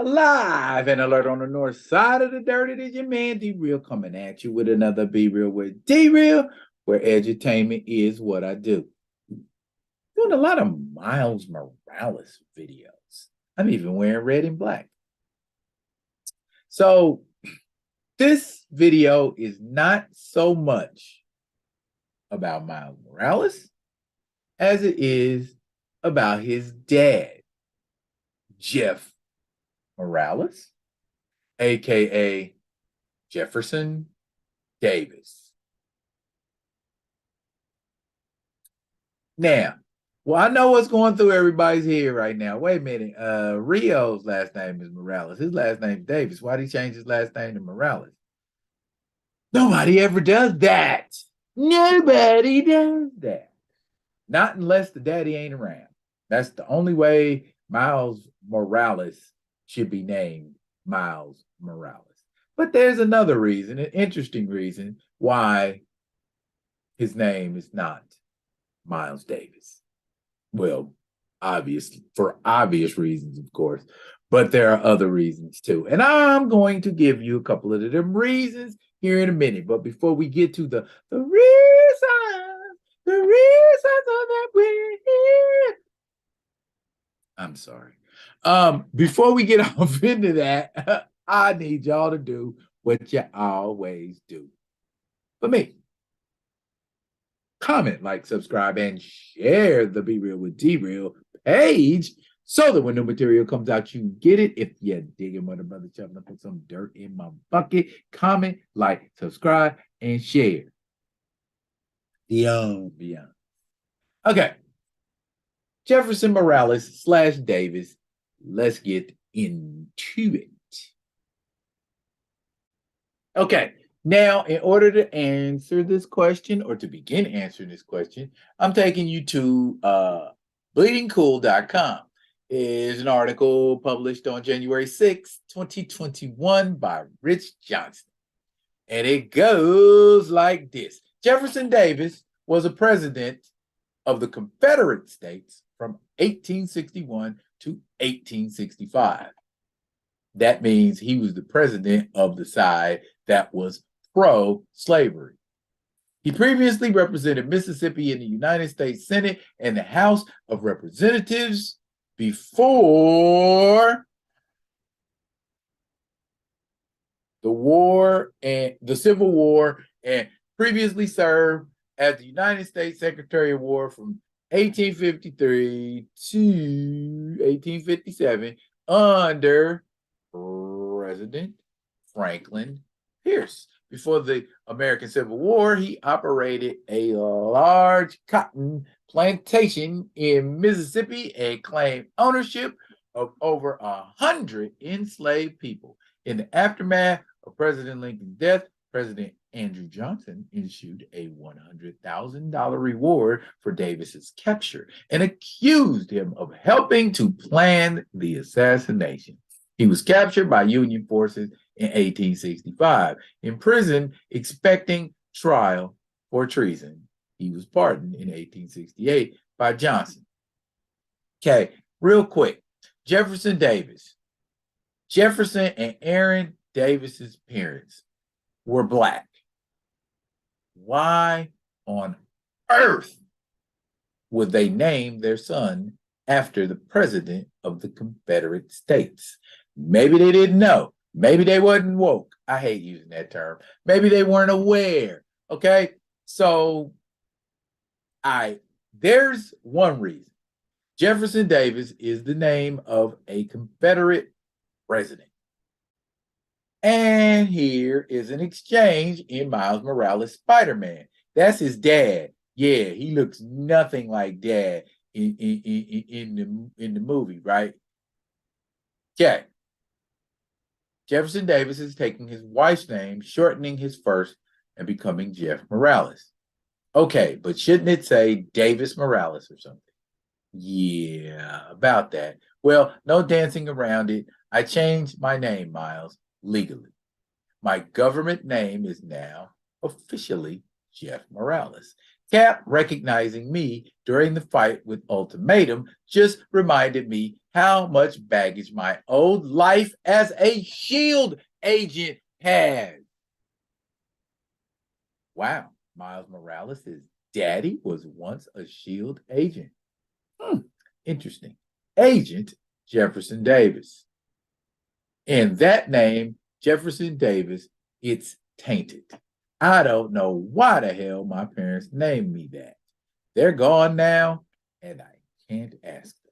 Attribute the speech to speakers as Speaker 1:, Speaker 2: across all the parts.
Speaker 1: Live and alert on the north side of the dirt. It is your man D-Real coming at you with another Be Real with D-Real, where edutainment is what I do. Doing a lot of Miles Morales videos. I'm even wearing red and black. So this video is not so much about Miles Morales as it is about his dad, Jeff Morales, aka Jefferson Davis. Now, well, I know what's going through everybody's head right now. Wait a minute. Rio's last name is Morales. His last name is Davis. Why did he change his last name to Morales? Nobody ever does that. Nobody does that. Not unless the daddy ain't around. That's the only way Miles Morales should be named Miles Morales. But there's another reason, an interesting reason why his name is not Miles Davis. Well, for obvious reasons, of course, but there are other reasons too. And I'm going to give you a couple of them reasons here in a minute. But before we get to the reasons of that we're here. I'm sorry. Before we get off into that, I need y'all to do what you always do for me. Comment, like, subscribe, and share the Be Real with D-Real page so that when new material comes out, you get it. If you're digging what a brother shoving to put some dirt in my bucket, comment, like, subscribe, and share. Beyond. Okay. Jefferson Morales / Davis. Let's get into it. Okay. Now, in order to answer this question or to begin answering this question, I'm taking you to bleedingcool.com. Is an article published on January 6, 2021 by Rich Johnson. And it goes like this. Jefferson Davis was a president of the Confederate States from 1861 to 1865. That means he was the president of the side that was pro-slavery. He previously represented Mississippi in the United States Senate and the House of Representatives before the Civil War, and previously served as the United States Secretary of War from 1853 to 1857 under President Franklin Pierce. Before the American Civil War, he operated a large cotton plantation in Mississippi and claimed ownership of over 100 enslaved people. In the aftermath of President Lincoln's death, President Andrew Johnson issued a $100,000 reward for Davis's capture and accused him of helping to plan the assassination. He was captured by Union forces in 1865. Imprisoned, expecting trial for treason. He was pardoned in 1868 by Johnson. Okay, real quick. Jefferson Davis. Jefferson and Aaron Davis's parents were Black. Why on earth would they name their son after the president of the Confederate States? Maybe they didn't know. Maybe they wasn't woke. I hate using that term. Maybe they weren't aware. Okay, so there's one reason. Jefferson Davis is the name of a Confederate president. And here is an exchange in Miles Morales' Spider-Man. That's his dad. Yeah, he looks nothing like dad in the movie, right? Okay. Jefferson Davis is taking his wife's name, shortening his first, and becoming Jeff Morales. Okay, but shouldn't it say Davis Morales or something? Yeah, about that. Well, no dancing around it. I changed my name, Miles, legally. My government name is now officially Jeff Morales. Cap recognizing me during the fight with Ultimatum just reminded me how much baggage my old life as a SHIELD agent has. Wow, Miles Morales' daddy was once a SHIELD agent. Interesting. Agent Jefferson Davis. And that name, Jefferson Davis, it's tainted. I don't know why the hell my parents named me that. They're gone now, and I can't ask them.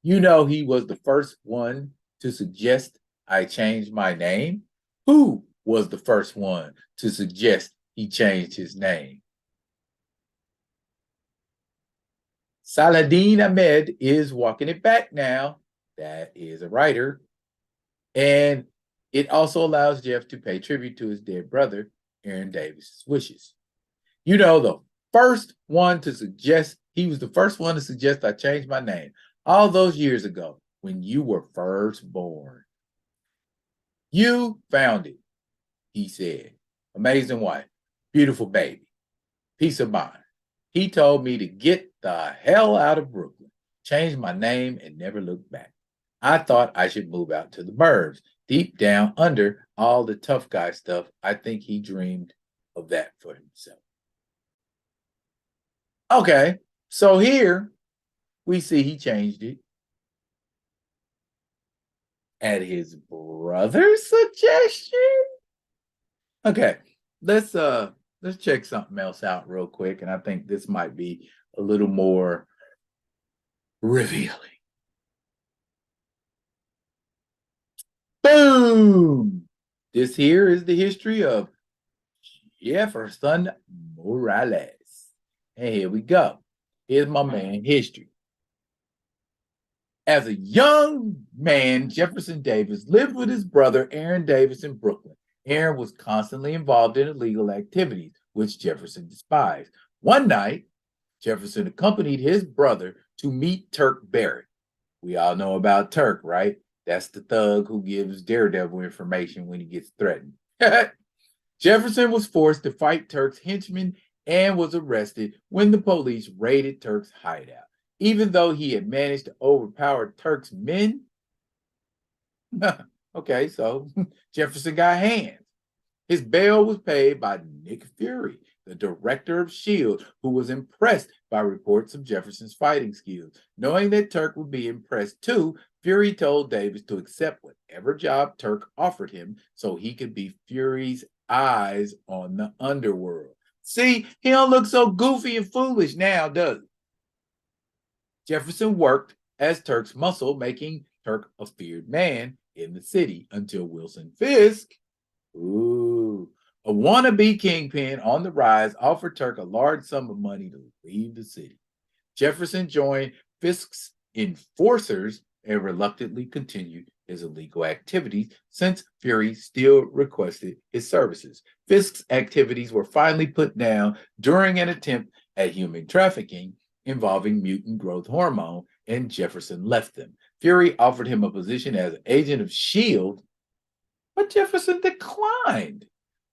Speaker 1: You know, he was the first one to suggest I change my name. Who was the first one to suggest he changed his name? Saladin Ahmed is walking it back now. That is a writer. And it also allows Jeff to pay tribute to his dead brother, Aaron Davis's wishes. You know, the first one to suggest, he was the first one to suggest I change my name all those years ago when you were first born. You found it, he said. Amazing wife, beautiful baby, peace of mind. He told me to get the hell out of Brooklyn, change my name, and never look back. I thought I should move out to the burbs. Deep down under all the tough guy stuff, I think he dreamed of that for himself. Okay, so here we see he changed it at his brother's suggestion. Okay, let's check something else out real quick, and I think this might be a little more revealing. Boom! This here is the history of Jefferson Morales. And here we go. Here's my man history. As a young man, Jefferson Davis lived with his brother Aaron Davis in Brooklyn. Aaron was constantly involved in illegal activities, which Jefferson despised. One night, Jefferson accompanied his brother to meet Turk Barrett. We all know about Turk, right? That's the thug who gives Daredevil information when he gets threatened. Jefferson was forced to fight Turk's henchmen and was arrested when the police raided Turk's hideout. Even though he had managed to overpower Turk's men, okay, so Jefferson got hands. His bail was paid by Nick Fury, the director of S.H.I.E.L.D., who was impressed by reports of Jefferson's fighting skills. Knowing that Turk would be impressed too, Fury told Davis to accept whatever job Turk offered him so he could be Fury's eyes on the underworld. See, he don't look so goofy and foolish now, does he? Jefferson worked as Turk's muscle, making Turk a feared man in the city until Wilson Fisk, a wannabe kingpin on the rise, offered Turk a large sum of money to leave the city. Jefferson joined Fisk's enforcers and reluctantly continued his illegal activities since Fury still requested his services. Fisk's activities were finally put down during an attempt at human trafficking involving mutant growth hormone, and Jefferson left them. Fury offered him a position as agent of S.H.I.E.L.D., but Jefferson declined.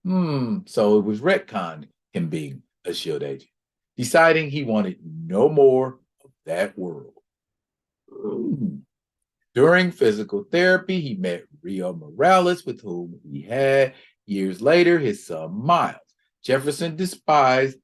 Speaker 1: So it was retconned him being a S.H.I.E.L.D. agent, deciding he wanted no more of that world. During physical therapy, he met Rio Morales, with whom he had, years later, his son Miles. Jefferson despised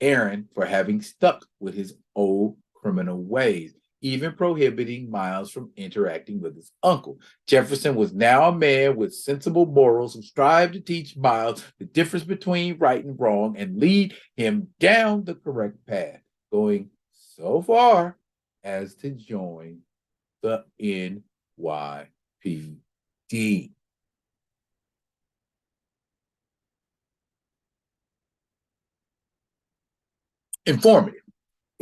Speaker 1: Aaron for having stuck with his old criminal ways, even prohibiting Miles from interacting with his uncle. Jefferson was now a man with sensible morals who strived to teach Miles the difference between right and wrong and lead him down the correct path, going so far as to join the NYPD. Informative.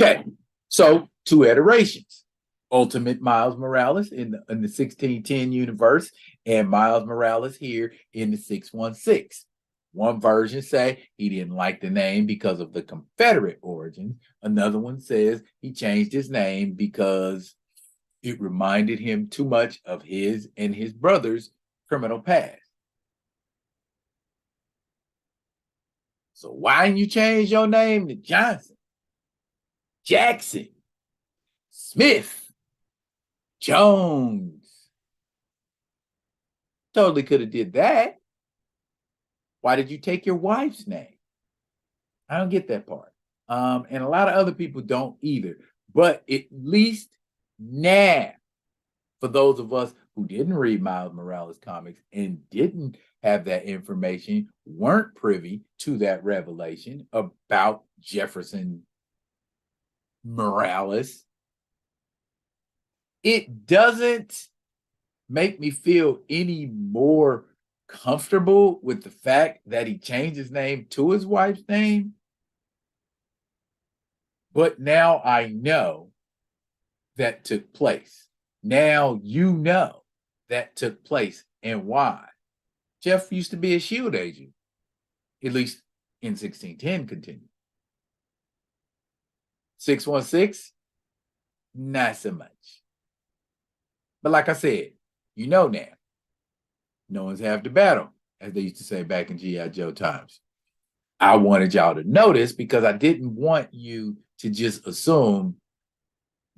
Speaker 1: Okay, so two iterations. Ultimate Miles Morales in the 1610 universe and Miles Morales here in the 616. One version say he didn't like the name because of the Confederate origins. Another one says he changed his name because it reminded him too much of his and his brother's criminal past. So why didn't you change your name to Johnson, Jackson, Smith, Jones? Totally could have did that. Why did you take your wife's name? I don't get that part. And a lot of other people don't either. But at least now, for those of us who didn't read Miles Morales comics and didn't have that information, weren't privy to that revelation about Jefferson Morales, it doesn't make me feel any more comfortable with the fact that he changed his name to his wife's name. But now I know that took place. Now you know that took place and why. Jeff used to be a SHIELD agent, at least in 1610 continued. 616, not so much. But like I said, you know now. No one's half the battle, as they used to say back in G.I. Joe times. I wanted y'all to notice because I didn't want you to just assume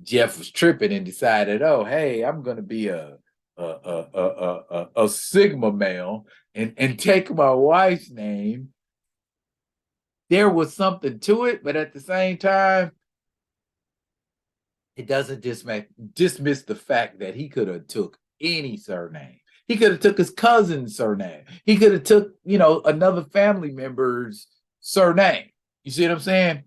Speaker 1: Jeff was tripping and decided, oh, hey, I'm going to be a Sigma male and take my wife's name. There was something to it, but at the same time, it doesn't dismiss the fact that he could have took any surname. He could have took his cousin's surname. He could have took, another family member's surname. You see what I'm saying?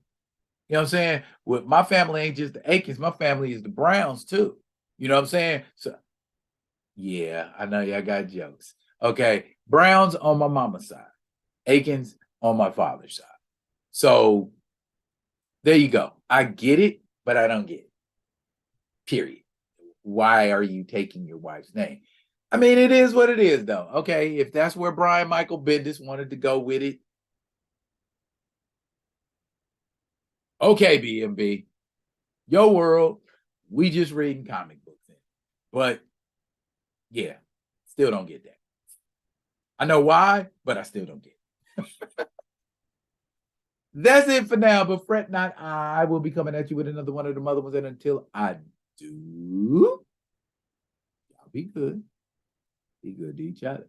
Speaker 1: You know what I'm saying? Well, my family ain't just the Aikens. My family is the Browns too. You know what I'm saying? So, yeah, I know y'all got jokes. Okay, Browns on my mama's side, Aikens on my father's side. So there you go. I get it, but I don't get it. Period. Why are you taking your wife's name? I mean, it is what it is, though. Okay, if that's where Brian Michael Bendis wanted to go with it. Okay, BMB, your world, we just reading comic books. But yeah, still don't get that. I know why, but I still don't get it. That's it for now, but fret not, I will be coming at you with another one of the other ones. And until I do, y'all be good. Be good to each other.